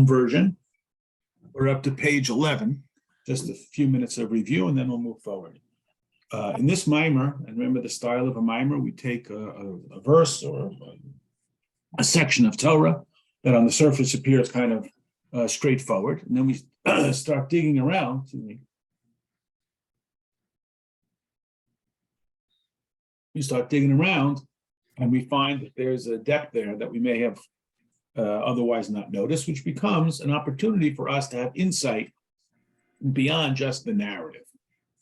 version. We're up to page 11, just a few minutes of review, and then we'll move forward. In this Maamer, and remember the style of a Maamer, we take a verse or a section of Torah that on the surface appears kind of straightforward, and then we start digging around. We start digging around, and we find that there's a depth there that we may have otherwise not noticed, which becomes an opportunity for us to have insight beyond just the narrative.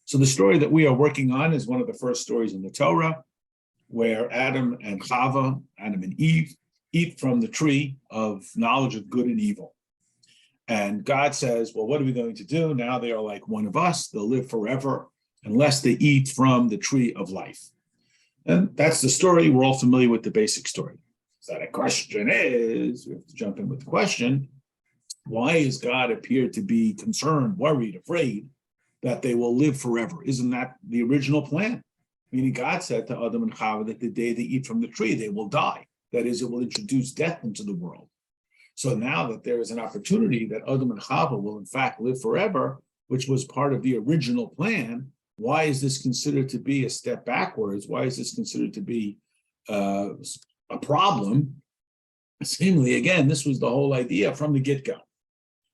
So the story that we are working on is one of the first stories in the Torah, where Adam and Chava, Adam and Eve, eat from the tree of knowledge of good and evil. And God says, well, what are we going to do? Now they are like one of us. They'll live forever unless they eat from the tree of life. And that's the story. We're all familiar with the basic story. So the question is, we have to jump in with the question, why is God appeared to be concerned, worried, afraid that they will live forever? Isn't that the original plan? Meaning God said to Adam and Chava that the day they eat from the tree, they will die. That is, it will introduce death into the world. So now that there is an opportunity that Adam and Chava will in fact live forever, which was part of the original plan, why is this considered to be a step backwards? Why is this considered to be a problem? Seemingly, again, this was the whole idea from the get-go.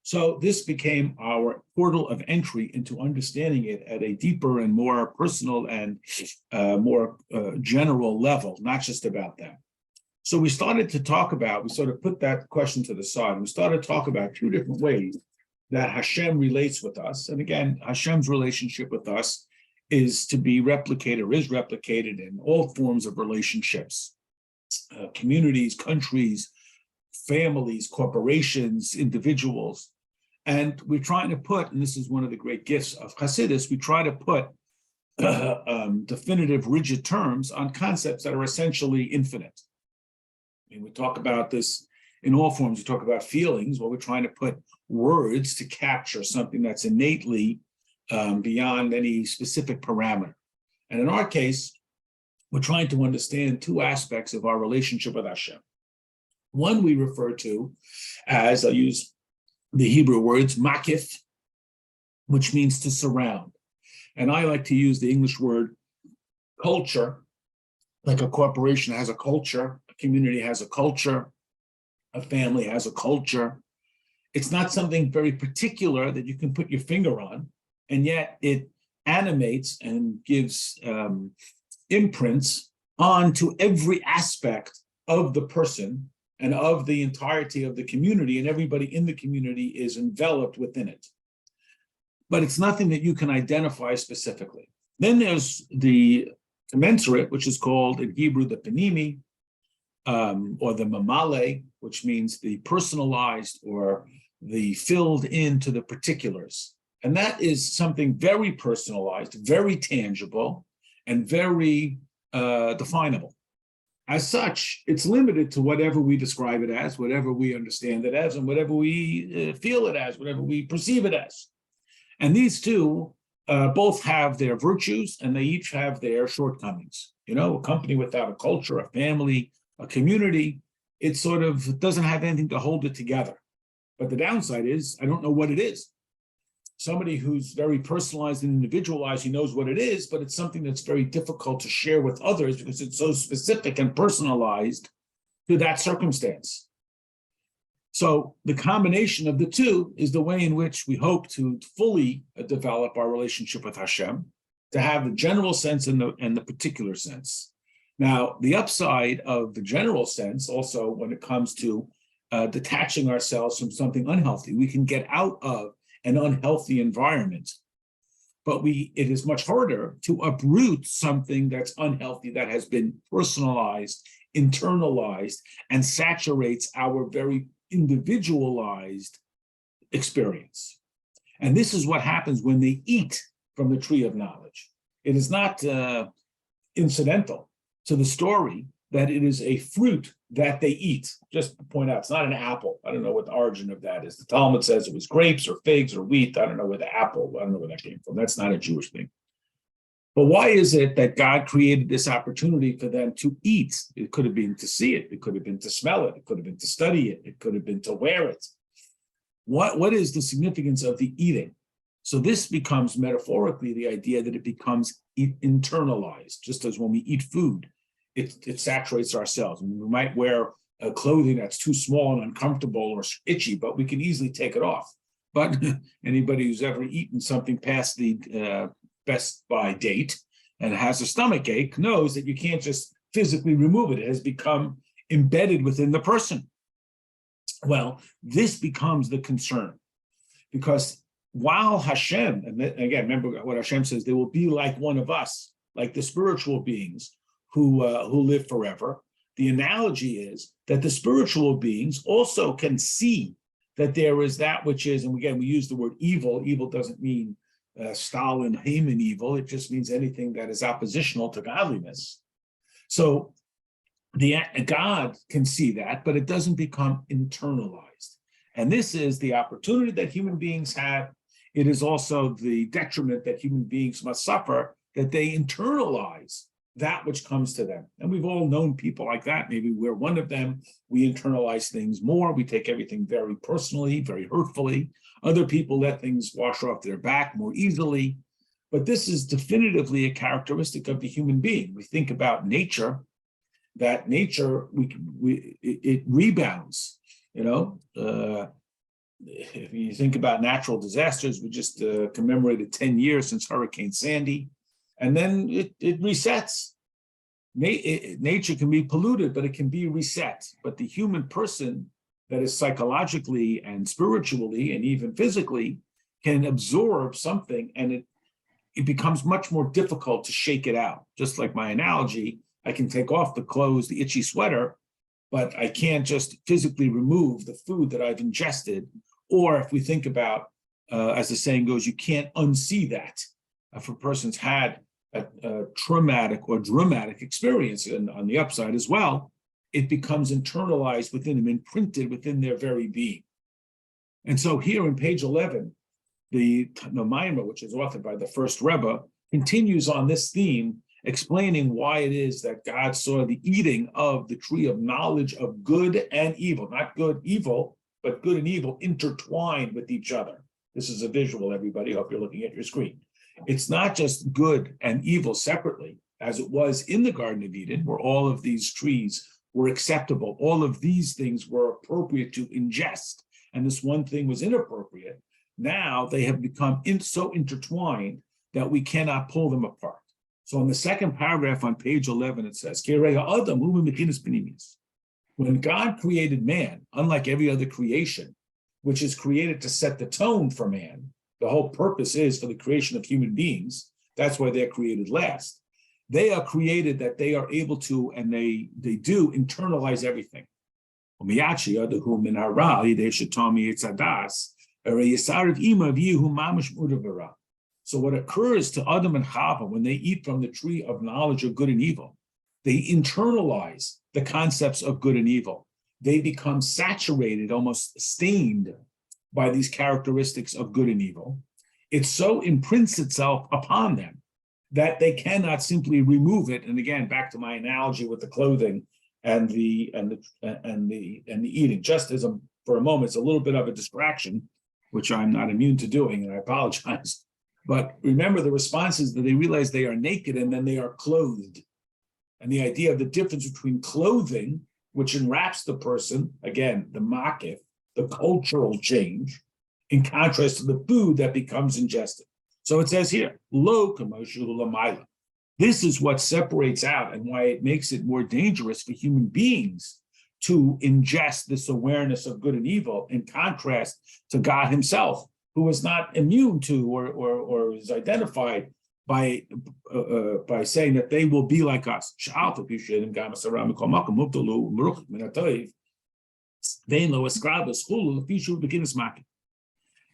So this became our portal of entry into understanding it at a deeper and more personal and more general level, not just about that. So we started to talk about, we sort of put that question to the side, and we started to talk about two different ways that Hashem relates with us. And again, Hashem's relationship with us is to be replicated or is replicated in all forms of relationships, communities, countries, families, corporations, individuals. And we're trying to put, and this is one of the great gifts of Hasidus, we try to put definitive, rigid terms on concepts that are essentially infinite. I mean, we talk about this in all forms. We talk about feelings. Well, we're trying to put words to capture something that's innately beyond any specific parameter. And in our case, we're trying to understand two aspects of our relationship with Hashem. One we refer to as, I'll use the Hebrew words, makif, which means to surround. And I like to use the English word culture, like a corporation has a culture, a community has a culture, a family has a culture. It's not something very particular that you can put your finger on, and yet it animates and gives imprints onto every aspect of the person and of the entirety of the community, and everybody in the community is enveloped within it. But it's nothing that you can identify specifically. Then there's the commensurate, which is called in Hebrew the panimi, or the mamale, which means the personalized or the filled into the particulars. And that is something very personalized, very tangible, and very definable. As such, it's limited to whatever we describe it as, whatever we understand it as, and whatever we feel it as, whatever we perceive it as. And these two both have their virtues, and they each have their shortcomings. You know, a company without a culture, a family, a community, it sort of doesn't have anything to hold it together. But the downside is, I don't know what it is. Somebody who's very personalized and individualized, he knows what it is, but it's something that's very difficult to share with others because it's so specific and personalized to that circumstance. So the combination of the two is the way in which we hope to fully develop our relationship with Hashem, to have the general sense and the particular sense. Now, the upside of the general sense, also when it comes to detaching ourselves from something unhealthy, we can get out of an unhealthy environment. But it is much harder to uproot something that's unhealthy, that has been personalized, internalized, and saturates our very individualized experience. And this is what happens when they eat from the tree of knowledge. It is not incidental to the story that it is a fruit that they eat. Just to point out, it's not an apple. I don't know what the origin of that is. The Talmud says it was grapes or figs or wheat. I don't know where the apple, I don't know where that came from. That's not a Jewish thing. But why is it that God created this opportunity for them to eat? It could have been to see it. It could have been to smell it. It could have been to study it. It could have been to wear it. What is the significance of the eating? So this becomes metaphorically the idea that it becomes internalized, just as when we eat food, it saturates our cells. I mean, we might wear clothing that's too small and uncomfortable or itchy, but we can easily take it off. But anybody who's ever eaten something past the best by date and has a stomach ache knows that you can't just physically remove it. It has become embedded within the person. Well, this becomes the concern, because while Hashem, and again, remember what Hashem says, they will be like one of us, like the spiritual beings who live forever. The analogy is that the spiritual beings also can see that there is that which is, and again, we use the word evil. Evil doesn't mean Stalin, Haman evil. It just means anything that is oppositional to godliness. So God can see that, but it doesn't become internalized. And this is the opportunity that human beings have. It is also the detriment that human beings must suffer, that they internalize that which comes to them. And we've all known people like that. Maybe we're one of them. We internalize things more. We take everything very personally, very hurtfully. Other people let things wash off their back more easily. But this is definitively a characteristic of the human being. We think about nature, that nature, it rebounds, if you think about natural disasters, we just commemorated 10 years since Hurricane Sandy, and then it resets. Nature can be polluted, but it can be reset. But the human person that is psychologically and spiritually and even physically can absorb something, and it becomes much more difficult to shake it out. Just like my analogy, I can take off the clothes, the itchy sweater, but I can't just physically remove the food that I've ingested. Or if we think about, as the saying goes, you can't unsee that. If a person's had a traumatic or dramatic experience, and on the upside as well, it becomes internalized within them, imprinted within their very being. And so here in page 11, the Maamer, which is authored by the first Rebbe, continues on this theme, explaining why it is that God saw the eating of the tree of knowledge of good and evil, not good, evil, but good and evil intertwined with each other. This is a visual, everybody. I hope you're looking at your screen. It's not just good and evil separately, as it was in the Garden of Eden, where all of these trees were acceptable. All of these things were appropriate to ingest, and this one thing was inappropriate. Now they have become so intertwined that we cannot pull them apart. So in the second paragraph on page 11, it says, when God created man, unlike every other creation, which is created to set the tone for man, the whole purpose is for the creation of human beings. That's why they're created last. They are created that they are able to, and they do internalize everything. So what occurs to Adam and Chava when they eat from the tree of knowledge of good and evil, they internalize the concepts of good and evil. They become saturated, almost stained by these characteristics of good and evil. It so imprints itself upon them that they cannot simply remove it. And again, back to my analogy with the clothing and the eating, just as for a moment, it's a little bit of a distraction, which I'm not immune to doing, and I apologize. But remember, the response is that they realize they are naked and then they are clothed. And the idea of the difference between clothing, which enwraps the person, again, the makif, the cultural change, in contrast to the food that becomes ingested. So it says here, lo kamoshu lamaila. This is what separates out and why it makes it more dangerous for human beings to ingest this awareness of good and evil, in contrast to God himself, who is not immune to or is identified by saying that they will be like us.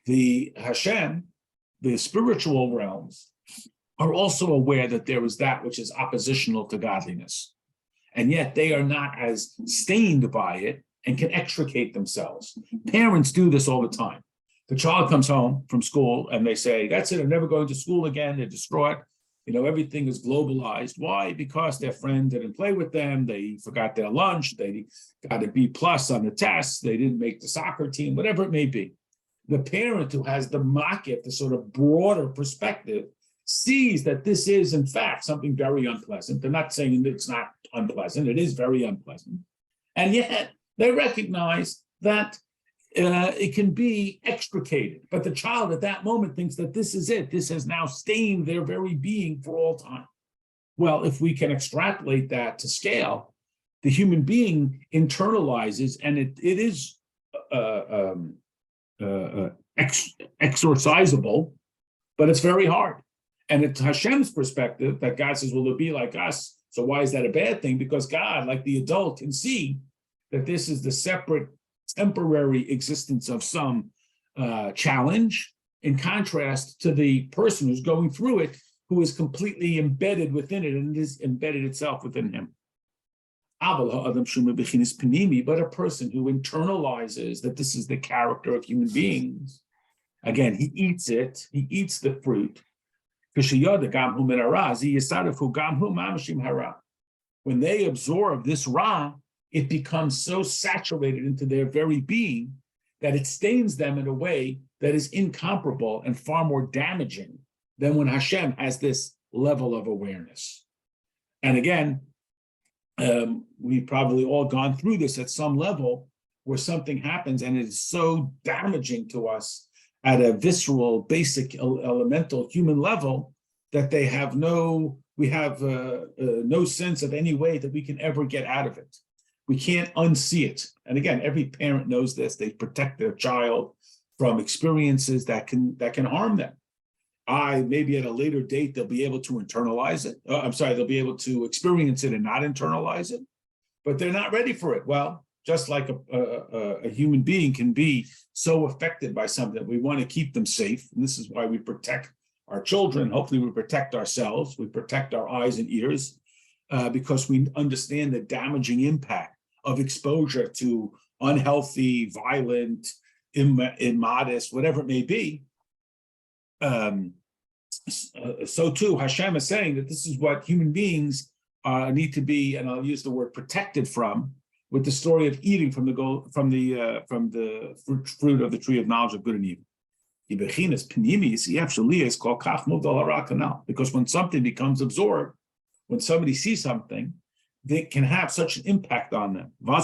The Hashem, the spiritual realms, are also aware that there is that which is oppositional to godliness. And yet they are not as stained by it and can extricate themselves. Parents do this all the time. The child comes home from school and they say, that's it, I'm never going to school again. They're distraught. Everything is globalized. Why? Because their friend didn't play with them. They forgot their lunch. They got a B+ on the test. They didn't make the soccer team, whatever it may be. The parent who has the makif, the sort of broader perspective, sees that this is, in fact, something very unpleasant. They're not saying that it's not unpleasant. It is very unpleasant. And yet they recognize that it can be extricated. But the child at that moment thinks that this is it. This has now stained their very being for all time. Well, if we can extrapolate that to scale, the human being internalizes, and it is exorcisable, but it's very hard. And it's Hashem's perspective that God says, well, it'll be like us. So why is that a bad thing? Because God, like the adult, can see that this is the separate temporary existence of some challenge, in contrast to the person who's going through it, who is completely embedded within it, and it is embedded itself within him. But a person who internalizes that this is the character of human beings, again, he eats it, he eats the fruit. When they absorb this ra, it becomes so saturated into their very being that it stains them in a way that is incomparable and far more damaging than when Hashem has this level of awareness. And again, we've probably all gone through this at some level where something happens and it is so damaging to us at a visceral, basic, elemental human level that we have no sense of any way that we can ever get out of it. We can't unsee it. And again, every parent knows this. They protect their child from experiences that can harm them. Maybe at a later date, they'll be able to internalize it. They'll be able to experience it and not internalize it, but they're not ready for it. Well, just like a human being can be so affected by something, we want to keep them safe. And this is why we protect our children. Hopefully we protect ourselves. We protect our eyes and ears because we understand the damaging impact of exposure to unhealthy, violent, immodest, whatever it may be. So too, Hashem is saying that this is what human beings need to be, and I'll use the word protected from, with the story of eating from the fruit of the tree of knowledge of good and evil. Because when something becomes absorbed, when somebody sees something, they can have such an impact on them. And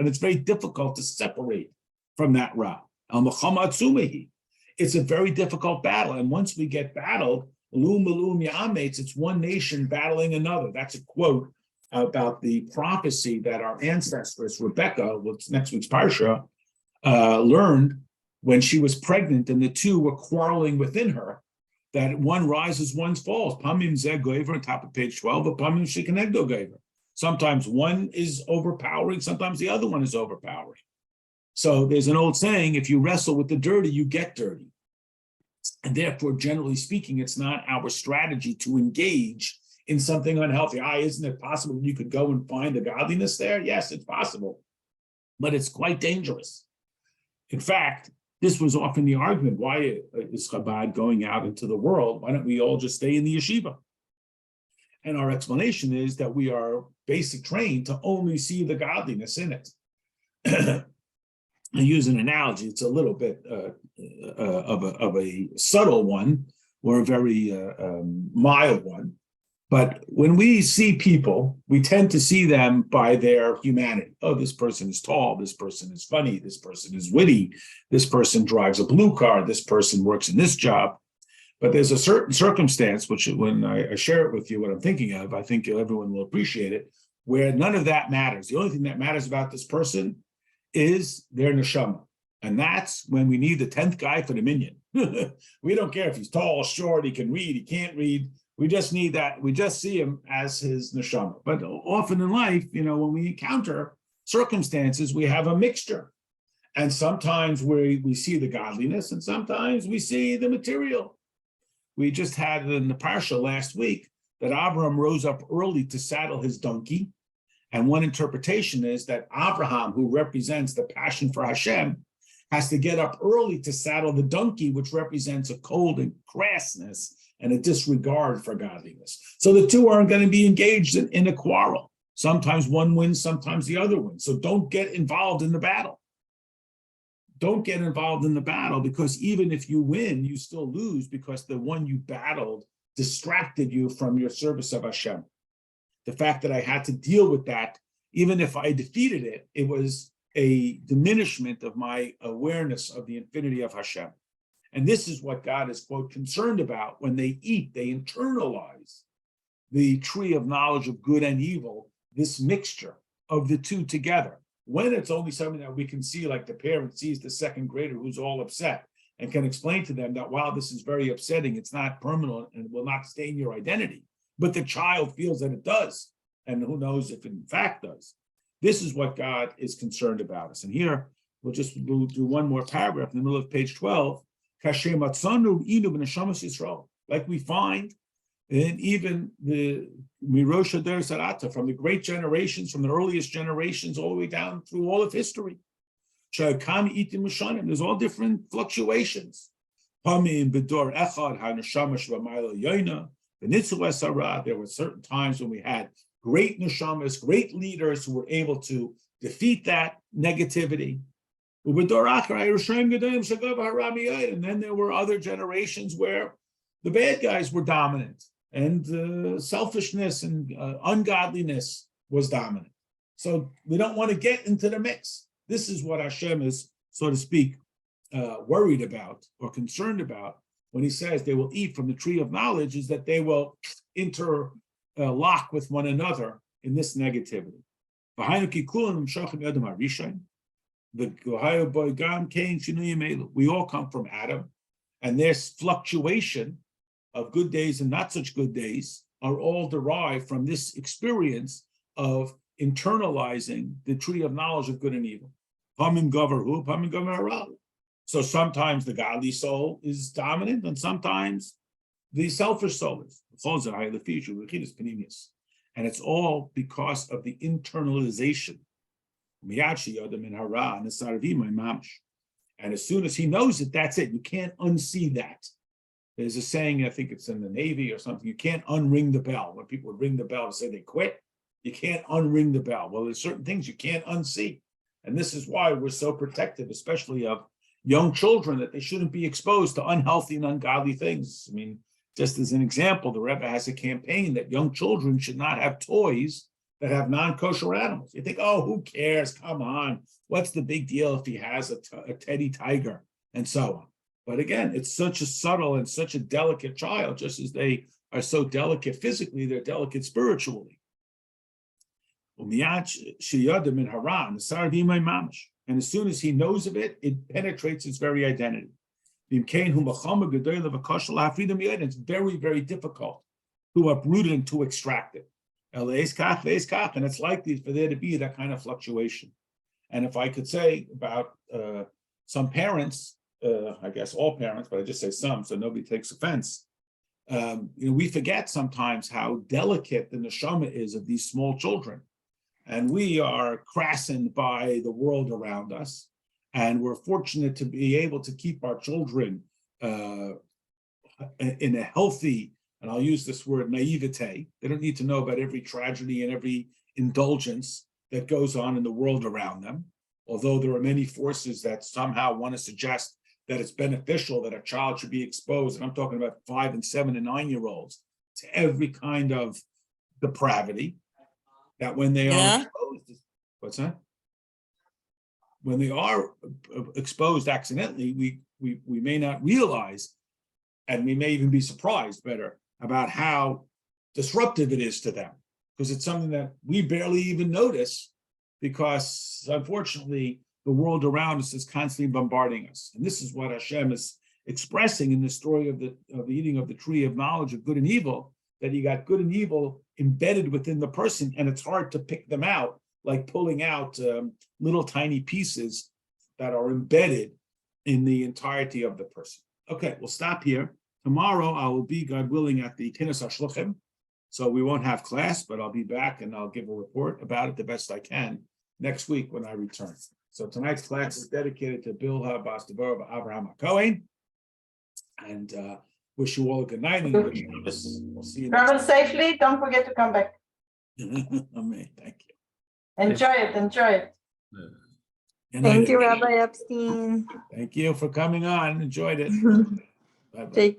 it's very difficult to separate from that ra. It's a very difficult battle. And once we get battled, it's one nation battling another. That's a quote about the prophecy that our ancestress, Rebecca, next week's Parsha, learned when she was pregnant and the two were quarreling within her, that one rises, one falls. Pamim zeh goiver on top of page 12, but pamim shekenegdo goiver. Sometimes one is overpowering, sometimes the other one is overpowering. So there's an old saying, if you wrestle with the dirty, you get dirty. And therefore, generally speaking, it's not our strategy to engage in something unhealthy. Isn't it possible that you could go and find the godliness there? Yes, it's possible, but it's quite dangerous. In fact, this was often the argument. Why is Chabad going out into the world? Why don't we all just stay in the yeshiva? And our explanation is that we are basic trained to only see the godliness in it. I use an analogy. It's a little bit of a subtle one or a very mild one. But when we see people, we tend to see them by their humanity. Oh, this person is tall. This person is funny. This person is witty. This person drives a blue car. This person works in this job. But there's a certain circumstance, which when I share it with you, what I'm thinking of, I think everyone will appreciate it, where none of that matters. The only thing that matters about this person is their neshama. And that's when we need the 10th guy for the minyan. We don't care if he's tall, short, he can read, he can't read. We just need that. We just see him as his neshama. But often in life, when we encounter circumstances, we have a mixture. And sometimes we see the godliness, and sometimes we see the material. We just had in the Parsha last week that Abraham rose up early to saddle his donkey. And one interpretation is that Abraham, who represents the passion for Hashem, has to get up early to saddle the donkey, which represents a cold and crassness and a disregard for godliness. So the two aren't going to be engaged in a quarrel. Sometimes one wins, sometimes the other wins. So don't get involved in the battle. don't get involved in the battle, because even if you win, you still lose, because the one you battled distracted you from your service of Hashem. The fact that I had to deal with that, even if I defeated it, it was a diminishment of my awareness of the infinity of Hashem. And this is what God is, quote, concerned about when they eat. They internalize the tree of knowledge of good and evil, this mixture of the two together. When it's only something that we can see, like the parent sees the second grader who's all upset and can explain to them that while this is very upsetting, it's not permanent and will not stain your identity. But the child feels that it does. And who knows if it in fact does. This is what God is concerned about us. And here, we'll do one more paragraph in the middle of page 12. Like we find in even the Mirosha Der Sarata, from the great generations, from the earliest generations, all the way down through all of history. There's all different fluctuations. There were certain times when we had great neshamas, great leaders who were able to defeat that negativity. And then there were other generations where the bad guys were dominant, and selfishness and ungodliness was dominant. So we don't want to get into the mix. This is what Hashem is, so to speak, worried about or concerned about when he says they will eat from the tree of knowledge, is that they will interlock with one another in this negativity. We all come from Adam, and this fluctuation of good days and not such good days are all derived from this experience of internalizing the tree of knowledge of good and evil. So sometimes the godly soul is dominant, and sometimes the selfish soul is. And it's all because of the internalization. And as soon as he knows it, that's it. You can't unsee that. There's a saying, I think it's in the Navy or something, you can't unring the bell. When people would ring the bell and say they quit, you can't unring the bell. Well, there's certain things you can't unsee. And this is why we're so protective, especially of young children, that they shouldn't be exposed to unhealthy and ungodly things. I mean, just as an example, the Rebbe has a campaign that young children should not have toys that have non-kosher animals. You think, oh, who cares? Come on. What's the big deal if he has a teddy tiger and so on? But again, it's such a subtle and such a delicate child, just as they are so delicate physically, they're delicate spiritually. And as soon as he knows of it, it penetrates his very identity. It's very, very difficult to uproot it and to extract it. And it's likely for there to be that kind of fluctuation. And if I could say about some parents, I guess all parents, but I just say some, so nobody takes offense. We forget sometimes how delicate the neshama is of these small children. And we are crassened by the world around us. And we're fortunate to be able to keep our children in a healthy, and I'll use this word, naivete. They don't need to know about every tragedy and every indulgence that goes on in the world around them. Although there are many forces that somehow want to suggest that it's beneficial that a child should be exposed, and I'm talking about 5 and 7 and 9-year-olds, to every kind of depravity, that when they are exposed, what's that? When they are exposed accidentally, we may not realize, and we may even be surprised better about how disruptive it is to them, because it's something that we barely even notice, because unfortunately the world around us is constantly bombarding us. And this is what Hashem is expressing in the story of the eating of the tree of knowledge of good and evil, that you got good and evil embedded within the person, and it's hard to pick them out, like pulling out little tiny pieces that are embedded in the entirety of the person. Okay, we'll stop here. Tomorrow I will be, God willing, at the Kinus HaShluchim, so we won't have class, but I'll be back and I'll give a report about it the best I can next week when I return. So tonight's class is dedicated to Bilha Bas Deborah Abraham HaKohen, and wish you all a good night and a good Shabbos. We'll see you next Travel safely. Don't forget to come back. Amen. Thank you. Enjoy it. Enjoy it. Good night, Thank you, everyone. Rabbi Epstein. Thank you for coming on. Enjoyed it. Bye-bye. Take